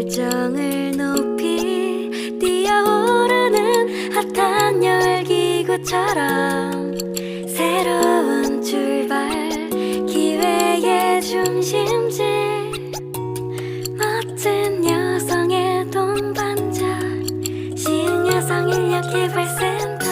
열정을 높이 뛰어오르는 핫한 열기구처럼 새로운 출발 기회의 중심지 멋진 여성의 동반자 시흥여성 인력개발센터.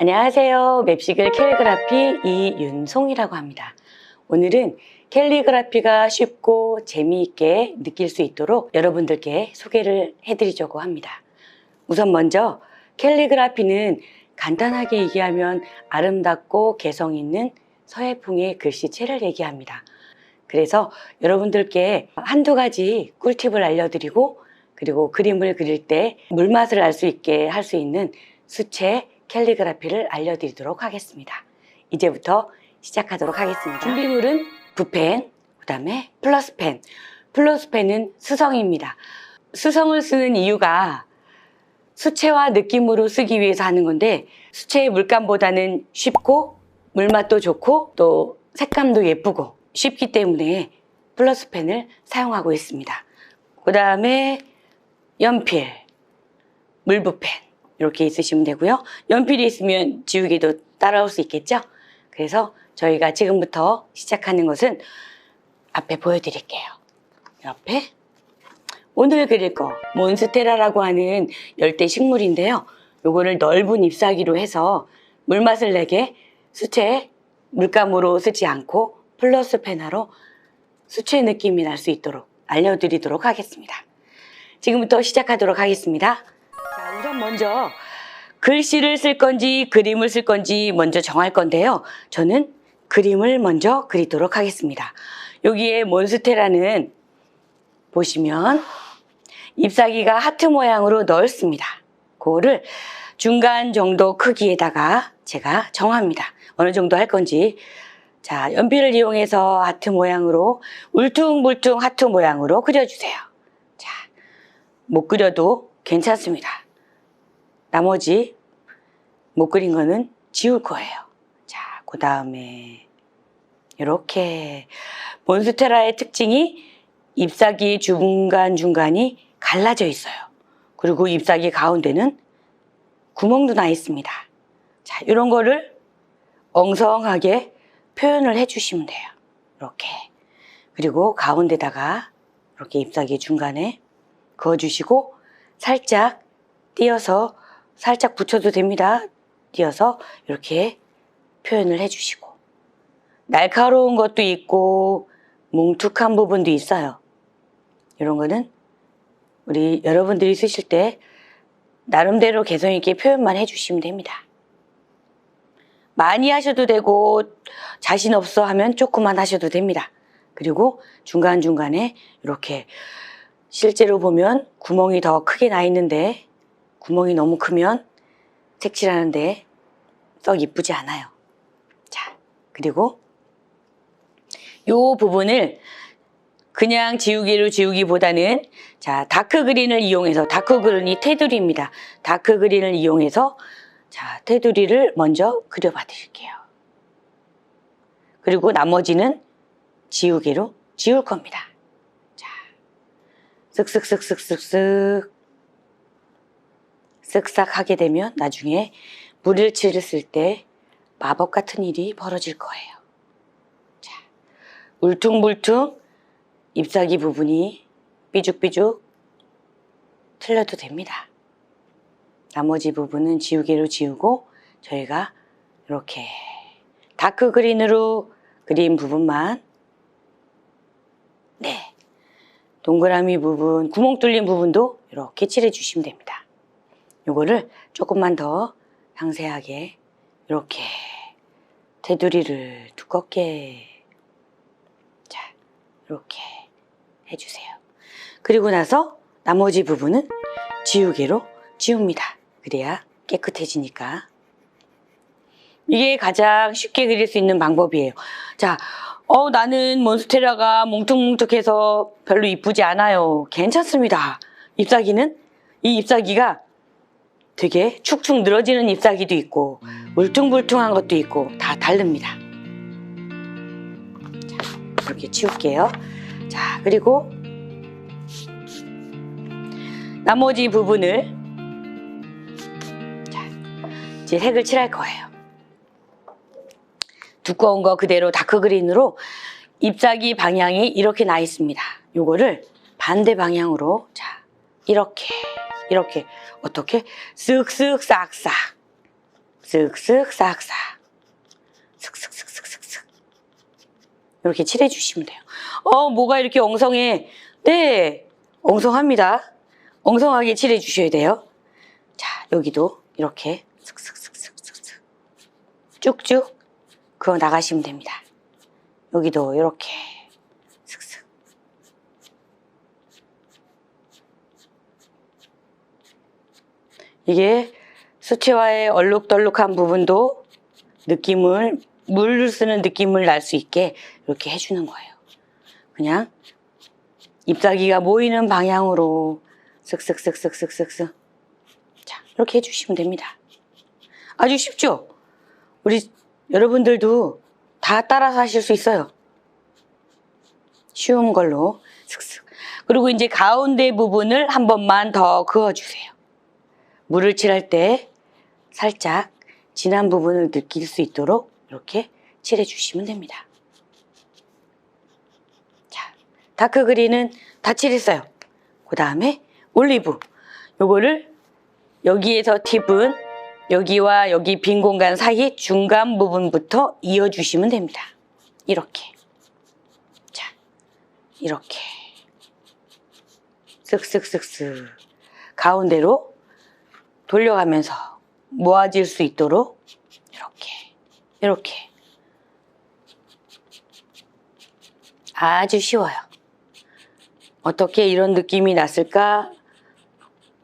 안녕하세요. 맵시글 캘리그라피 이윤송이라고 합니다. 오늘은 캘리그라피가 쉽고 재미있게 느낄 수 있도록 여러분들께 소개를 해드리려고 합니다. 우선 먼저 캘리그라피는 간단하게 얘기하면 아름답고 개성 있는 서예풍의 글씨체를 얘기합니다. 그래서 여러분들께 한두 가지 꿀팁을 알려드리고 그리고 그림을 그릴 때 물맛을 알 수 있게 할 수 있는 수채 캘리그라피를 알려드리도록 하겠습니다. 이제부터 시작하도록 하겠습니다. 준비물은 붓펜, 그 다음에 플러스펜. 플러스펜은 수성입니다. 수성을 쓰는 이유가 수채화 느낌으로 쓰기 위해서 하는 건데 수채의 물감보다는 쉽고 물맛도 좋고 또 색감도 예쁘고 쉽기 때문에 플러스펜을 사용하고 있습니다. 그 다음에 연필, 물붓펜 이렇게 있으시면 되고요. 연필이 있으면 지우개도 따라올 수 있겠죠? 그래서 저희가 지금부터 시작하는 것은 앞에 보여드릴게요. 옆에 오늘 그릴 거 몬스테라라고 하는 열대 식물인데요. 요거를 넓은 잎사귀로 해서 물맛을 내게 수채 물감으로 쓰지 않고 플러스 펜화로 수채 느낌이 날 수 있도록 알려드리도록 하겠습니다. 지금부터 시작하도록 하겠습니다. 자, 우선 먼저 글씨를 쓸 건지 그림을 쓸 건지 먼저 정할 건데요. 저는 그림을 먼저 그리도록 하겠습니다. 여기에 몬스테라는 보시면 잎사귀가 하트 모양으로 넓습니다. 그거를 중간 정도 크기에다가 제가 정합니다. 어느 정도 할 건지. 자, 연필을 이용해서 하트 모양으로 울퉁불퉁 하트 모양으로 그려주세요. 자, 못 그려도 괜찮습니다. 나머지 못 그린 거는 지울 거예요. 자, 그 다음에 이렇게 몬스테라의 특징이 잎사귀 중간중간이 갈라져 있어요. 그리고 잎사귀 가운데는 구멍도 나 있습니다. 자, 이런 거를 엉성하게 표현을 해주시면 돼요. 이렇게. 그리고 가운데다가 이렇게 잎사귀 중간에 그어주시고 살짝 띄어서 살짝 붙여도 됩니다. 띄어서 이렇게 표현을 해주시고 날카로운 것도 있고 뭉툭한 부분도 있어요. 이런 거는 우리 여러분들이 쓰실 때 나름대로 개성 있게 표현만 해주시면 됩니다. 많이 하셔도 되고 자신 없어 하면 조금만 하셔도 됩니다. 그리고 중간중간에 이렇게 실제로 보면 구멍이 더 크게 나 있는데 구멍이 너무 크면 색칠하는데 썩 이쁘지 않아요. 자, 그리고 이 부분을 그냥 지우개로 지우기보다는 자, 다크 그린을 이용해서 다크 그린이 테두리입니다. 다크 그린을 이용해서 자, 테두리를 먼저 그려봐 드릴게요. 그리고 나머지는 지우개로 지울 겁니다. 자, 쓱쓱쓱쓱쓱쓱 쓱싹 하게 되면 나중에 물일치를 쓸 때 마법 같은 일이 벌어질 거예요. 자, 울퉁불퉁 잎사귀 부분이 삐죽삐죽 틀려도 됩니다. 나머지 부분은 지우개로 지우고 저희가 이렇게 다크 그린으로 그린 부분만 네, 동그라미 부분, 구멍 뚫린 부분도 이렇게 칠해 주시면 됩니다. 요거를 조금만 더 상세하게 이렇게 테두리를 두껍게 자, 이렇게 해주세요. 그리고 나서 나머지 부분은 지우개로 지웁니다. 그래야 깨끗해지니까. 이게 가장 쉽게 그릴 수 있는 방법이에요. 자, 나는 몬스테라가 뭉툭뭉툭해서 별로 이쁘지 않아요. 괜찮습니다. 이 잎사귀가 되게 축축 늘어지는 잎사귀도 있고 울퉁불퉁한 것도 있고 다 다릅니다. 자, 이렇게 치울게요. 자, 그리고 나머지 부분을 자, 이제 색을 칠할 거예요. 두꺼운 거 그대로 다크그린으로 잎사귀 방향이 이렇게 나 있습니다. 요거를 반대 방향으로 자, 이렇게 어떻게 쓱쓱 싹싹 쓱쓱 싹싹 슥슥슥슥슥슥 이렇게 칠해 주시면 돼요. 뭐가 이렇게 엉성해? 네, 엉성합니다. 엉성하게 칠해 주셔야 돼요. 자, 여기도 이렇게 슥슥슥슥슥 쭉쭉 그어 나가시면 됩니다. 여기도 이렇게 슥슥. 이게 수채화의 얼룩덜룩한 부분도 물을 쓰는 느낌을 날 수 있게 이렇게 해주는 거예요. 그냥 잎사귀가 모이는 방향으로 슥슥슥슥슥슥슥. 자, 이렇게 해주시면 됩니다. 아주 쉽죠? 우리 여러분들도 다 따라서 하실 수 있어요. 쉬운 걸로 슥슥. 그리고 이제 가운데 부분을 한 번만 더 그어주세요. 물을 칠할 때 살짝 진한 부분을 느낄 수 있도록 이렇게 칠해주시면 됩니다. 자, 다크그린은 다 칠했어요. 그 다음에 올리브. 요거를 여기에서 팁은 여기와 여기 빈 공간 사이 중간 부분부터 이어주시면 됩니다. 이렇게. 자, 이렇게. 쓱쓱쓱쓱. 가운데로 돌려가면서 모아질 수 있도록 이렇게. 아주 쉬워요. 어떻게 이런 느낌이 났을까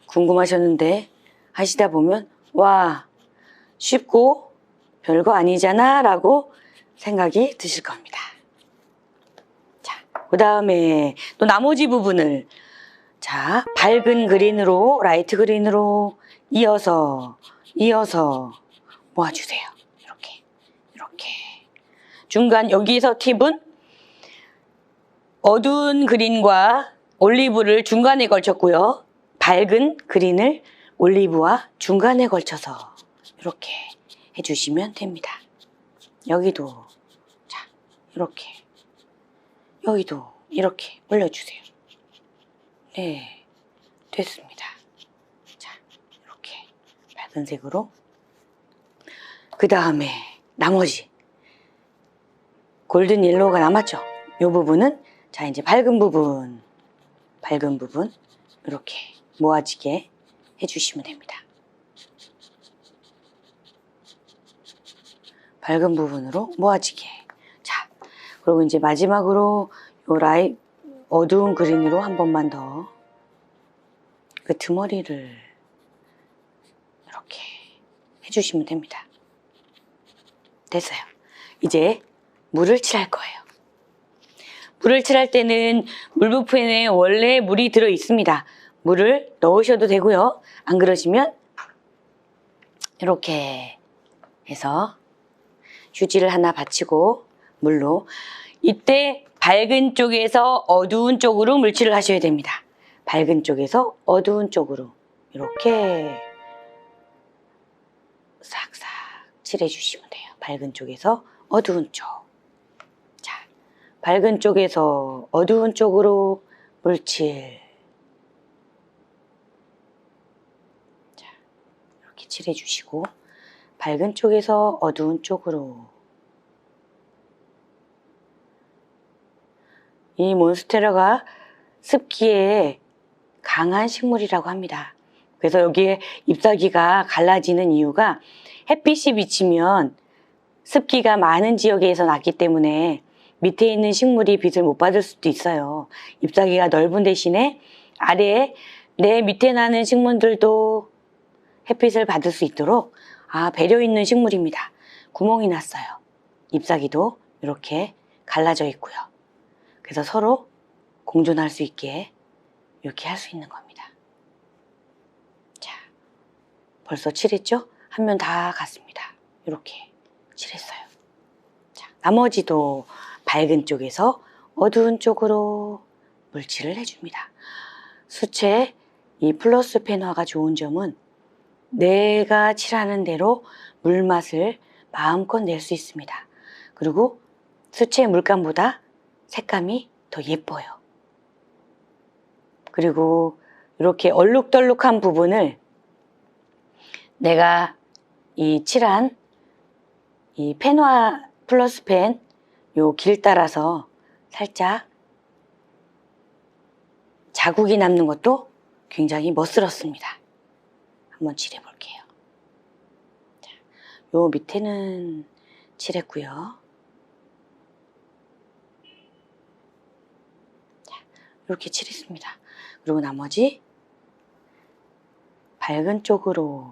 궁금하셨는데 하시다 보면 와, 쉽고 별거 아니잖아 라고 생각이 드실 겁니다. 자, 그 다음에 또 나머지 부분을 자, 밝은 그린으로 라이트 그린으로 이어서 모아주세요. 이렇게 중간 여기서 팁은 어두운 그린과 올리브를 중간에 걸쳤고요. 밝은 그린을 올리브와 중간에 걸쳐서 이렇게 해주시면 됩니다. 여기도 자, 이렇게 여기도 이렇게 올려주세요. 네, 됐습니다. 자, 이렇게 밝은 색으로 그 다음에 나머지 골든 옐로우가 남았죠. 이 부분은 자, 이제 밝은 부분 이렇게 모아지게 해주시면 됩니다. 밝은 부분으로 모아지게. 자, 그리고 이제 마지막으로 요 어두운 그린으로 한 번만 더 그 드머리를 이렇게 해주시면 됩니다. 됐어요. 이제 물을 칠할 거예요. 물을 칠할 때는 물부펜에 원래 물이 들어 있습니다. 물을 넣으셔도 되고요. 안 그러시면 이렇게 해서 휴지를 하나 받치고 물로 이때 밝은 쪽에서 어두운 쪽으로 물칠을 하셔야 됩니다. 밝은 쪽에서 어두운 쪽으로 이렇게 싹싹 칠해 주시면 돼요. 밝은 쪽에서 어두운 쪽. 자, 밝은 쪽에서 어두운 쪽으로 물칠. 자, 이렇게 칠해 주시고 밝은 쪽에서 어두운 쪽으로. 이 몬스테라가 습기에 강한 식물이라고 합니다. 그래서 여기에 잎사귀가 갈라지는 이유가 햇빛이 비치면 습기가 많은 지역에서 났기 때문에 밑에 있는 식물이 빛을 못 받을 수도 있어요. 잎사귀가 넓은 대신에 아래에 내 밑에 나는 식물들도 햇빛을 받을 수 있도록 배려 있는 식물입니다. 구멍이 났어요. 잎사귀도 이렇게 갈라져 있고요. 그래서 서로 공존할 수 있게 이렇게 할 수 있는 겁니다. 자, 벌써 칠했죠? 한 면 다 갔습니다. 이렇게 칠했어요. 자, 나머지도 밝은 쪽에서 어두운 쪽으로 물칠을 해줍니다. 수채 이 플러스 펜화가 좋은 점은 내가 칠하는 대로 물맛을 마음껏 낼 수 있습니다. 그리고 수채 물감보다 색감이 더 예뻐요. 그리고 이렇게 얼룩덜룩한 부분을 내가 이 칠한 이 펜화 플러스 펜 요 길 따라서 살짝 자국이 남는 것도 굉장히 멋스럽습니다. 한번 칠해 볼게요. 자, 요 밑에는 칠했고요. 자, 이렇게 칠했습니다. 그리고 나머지 밝은 쪽으로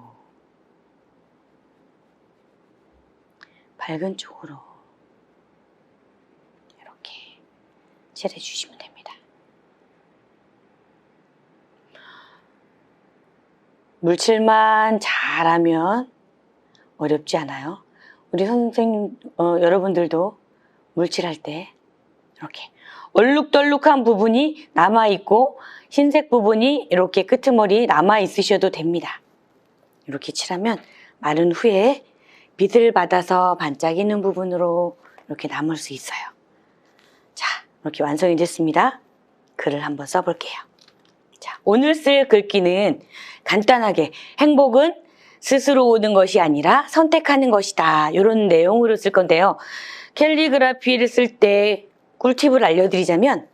이렇게 칠해 주시면 됩니다. 물칠만 잘하면 어렵지 않아요. 우리 선생님, 여러분들도 물칠할 때 이렇게 얼룩덜룩한 부분이 남아있고 흰색 부분이 이렇게 끄트머리 남아있으셔도 됩니다. 이렇게 칠하면 마른 후에 빛을 받아서 반짝이는 부분으로 이렇게 남을 수 있어요. 자, 이렇게 완성이 됐습니다. 글을 한번 써볼게요. 자, 오늘 쓸 글귀는 간단하게 행복은 스스로 오는 것이 아니라 선택하는 것이다. 이런 내용으로 쓸 건데요. 캘리그라피를 쓸 때 꿀팁을 알려드리자면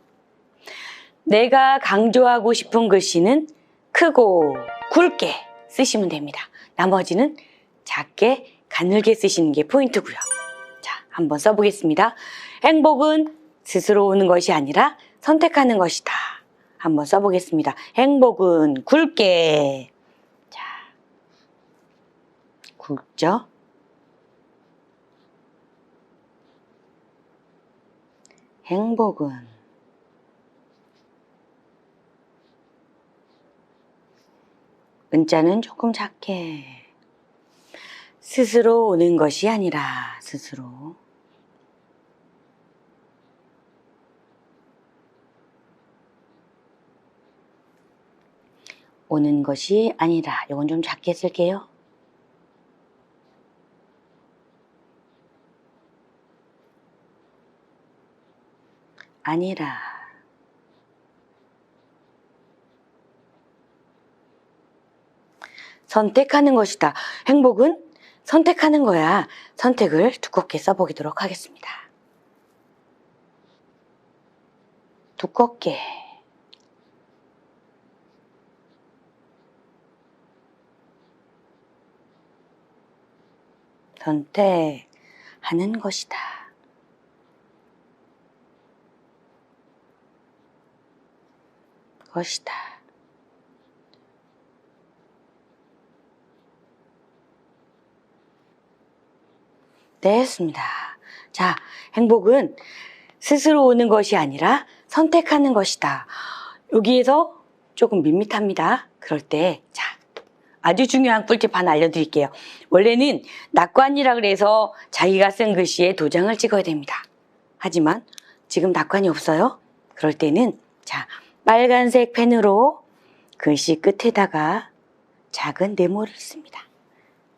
내가 강조하고 싶은 글씨는 크고 굵게 쓰시면 됩니다. 나머지는 작게 가늘게 쓰시는 게 포인트고요. 자, 한번 써보겠습니다. 행복은 스스로 오는 것이 아니라 선택하는 것이다. 한번 써보겠습니다. 행복은 굵게. 자, 굵죠? 행복은 은자는 조금 작게. 스스로 오는 것이 아니라 스스로. 오는 것이 아니라. 이건 좀 작게 쓸게요. 아니라. 선택하는 것이다. 행복은 선택하는 거야. 선택을 두껍게 써보도록 하겠습니다. 두껍게. 선택하는 것이다. 것이다. 됐습니다. 자, 행복은 스스로 오는 것이 아니라 선택하는 것이다. 여기에서 조금 밋밋합니다. 그럴 때, 자, 아주 중요한 꿀팁 하나 알려드릴게요. 원래는 낙관이라 그래서 자기가 쓴 글씨에 도장을 찍어야 됩니다. 하지만 지금 낙관이 없어요. 그럴 때는, 자, 빨간색 펜으로 글씨 끝에다가 작은 네모를 씁니다.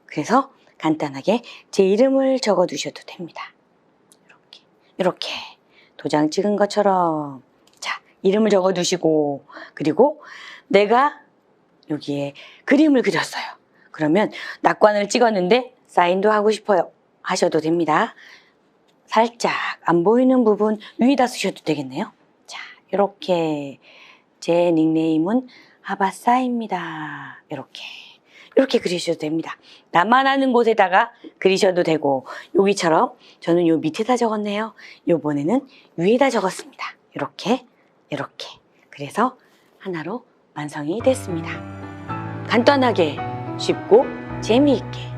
그래서 간단하게 제 이름을 적어 두셔도 됩니다. 이렇게 도장 찍은 것처럼. 자, 이름을 적어 두시고, 그리고 내가 여기에 그림을 그렸어요. 그러면 낙관을 찍었는데 사인도 하고 싶어요. 하셔도 됩니다. 살짝 안 보이는 부분 위에다 쓰셔도 되겠네요. 자, 이렇게 제 닉네임은 하바사입니다. 이렇게 그리셔도 됩니다. 나만 아는 곳에다가 그리셔도 되고, 여기처럼 저는 요 밑에다 적었네요. 요번에는 위에다 적었습니다. 이렇게. 그래서 하나로 완성이 됐습니다. 간단하게, 쉽고 재미있게